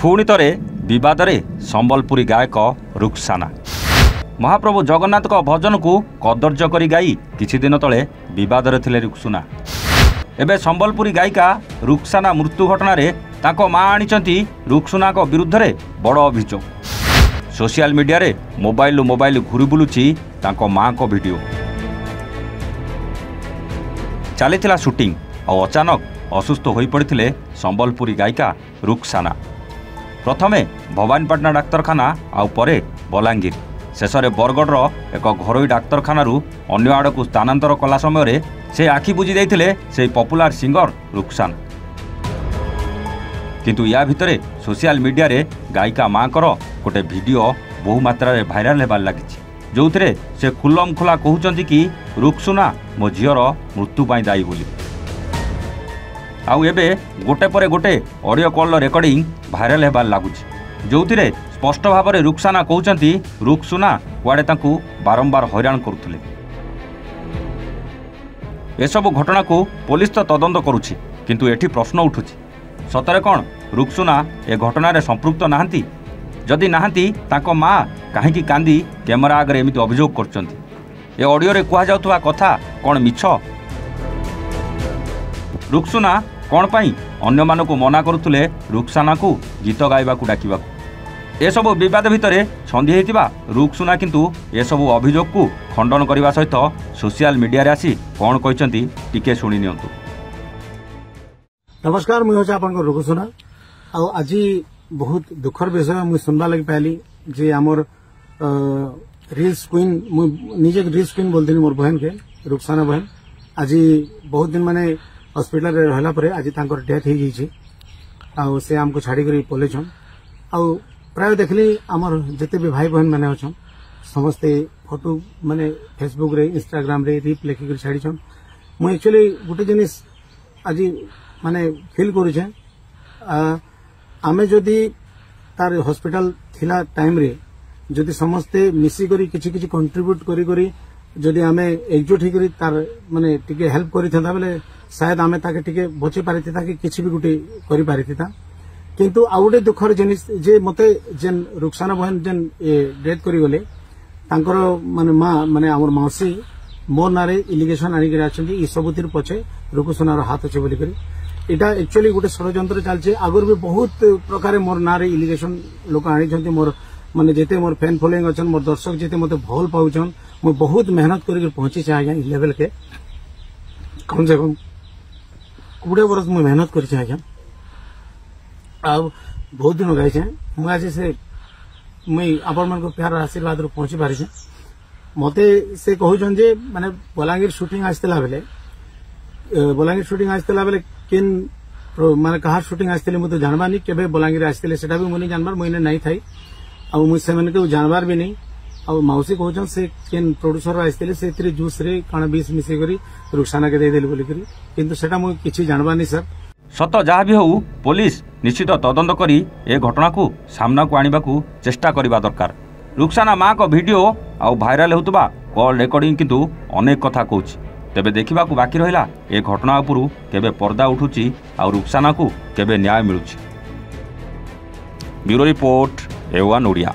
पुणी थे बद संबलपुरी गायक रुक्साना महाप्रभु जगन्नाथ भजन को कदर्य कर गाई किछि दिन तले बद थे रुक्सुना। एबे संबलपुरी गायिका रुक्साना मृत्यु घटना ताको माँ आनी रुक्सुना विरुद्ध में बड़ अभियोग। सोशल मीडिया रे मोबाइल घूरी बुलुची ताको माँ को वीडियो चली शूटिंग और अचानक असुस्थ हो पड़ते संबलपुरी गायिका रुक्साना। प्रथमे भवानीपाटना डाक्तरखाना आउ परे बलांगीर शेष में बरगढ़ एक घरोई डाक्तरखाना अन्य आड़ को स्थानांतर कला समय से आखि बुझी देते से पॉपुलर सिंगर रुक्साना। किंतु या भितरे सोशल मीडिया रे गायिका माँ को गोटे वीडियो बहु मात्रा भाइराल होबार लगी जो से खुलम खुला कहते कि रुक्सुना मो झीर मृत्यु पाई दायी बोली। आउ एबे गोटे पर गोटे ऑडियो कॉल रेकर्डिंग भाइराल होबार लगुच जो स्पष्ट भाव में रुक्साना कहते रुक्सुना कुआडे तांकू बारंबार हैरान करुले। एसबू घटना को पुलिस तो तदंत करुछि किंतु एठी प्रश्न उठुछि सतरे कौन रुक्सुना ए घटना संपृक्त नाहांती? जदि नाहांती तांको माँ कहीं कांदी कैमेरा आगे एमती अभियोग करछंती? ए ऑडियो रे कुहा जाउथबा कथा कौन मिछ? रुक्सुना कौन पाई अन्य मानक मना करुले रुक्साना को गीत गाइबा डाकिबा? एसबू विवाद भितर छंदी होता रुक्सुना किंतु एसबू अभियोग को खंडन करने सहित सोशल मीडिया रे आसी कौन कहते टिके शुणी नियंतु। नमस्कार, मुझे आपन रुक्सुना। आज बहुत दुखर विषय मुझे सुनवा लगी पाइली जे आमर रील्स क्वीन निजे रील्स क्वीन बोलती मोर बहन के रुक्साना बहन आज बहुत दिन माने हॉस्पिटल रे रहला परे आज तांकर डेथ हो जाइए। आउ से हमको छाड़ी कर पलेछन। आउ प्राय देखली आमर जिते भी भाई बहन मैंने अच्छन समस्ते फोटो माने फेसबुक रे इंस्टाग्राम रे रिप लिखिक छाड़ीछन। मु एक्चुअली गोटे जिनिस आज माने फील करुछे आमे जदि तार हॉस्पिटल थिला टाइम रे जदि समस्ते मिसी करी किछि किछि कंट्रीब्यूट करी करी जदि आमे एकजुट होकर तार माने टिके हेल्प करि था बेले शायद आमे ताके टिके बचे पारिथिता कि किछि भी गुटे करि पारिथिता। किंतु आउ गोटे दुखर जिनिस जे मते जेन रुक्साना बहन जेन डेथ करी गले तांकर माने माँ माने हमर मौसी मोर नारे इलिगेशन आनी आछंती ई सबुतिर पछे रुक्सुनार हाथ अछि बोली करी एटा एक्चुअली गोटे षड्यंत्र चलছে। आगर भी बहुत प्रकार मोर नारे इलिगेशन लोक आनी मोर माने जेते मोर फैन फॉलोइंग अछन मोर दर्शक जेते मते भल पाउछन मु बहुत मेहनत करके पहुंची छे आज्ञा लेवल के कम से कम 20 वर्ष मु मेहनत करि छे आज्ञा। आ बहुत दिन गाई छे मु आज से मुई आपण मन को प्यार आशीर्वाद रो पहुंची पारि छे। मते से कहउछन जे माने बलांगीर शूटिंग आस्तला बेले केन माने कहा शूटिंग आस्तले मु तो जानबा नहीं केबे बलांगीर आस्तले सेटा भी मुनी जानबार मुइने नहीं थाई आ मु से माने को जानबार भी नहीं। आ मौसी कहउछन से केन प्रोड्यूसर आस्तले से इतरे जूस रे काना 20 मिसे करी रुक्साना के दे देली बोली करी किंतु सेटा मु किछि जानबा नहीं सर। सत जहाँ भी हो पुलिस निश्चित तदंत करी ए घटना को सामना को आनिबा को चेष्टा करबा दरकार। रुक्साना माँ को वीडियो आउ भाइराल होतबा कॉल रेकर्डिंग किंतु अनेक कथा कहूछि। तेबे देखा बाकी रहिला ए घटना उपरू केबे पर्दा उठुची आ रुक्साना को केबे न्याय मिलुची। Bureau report A1 Odia.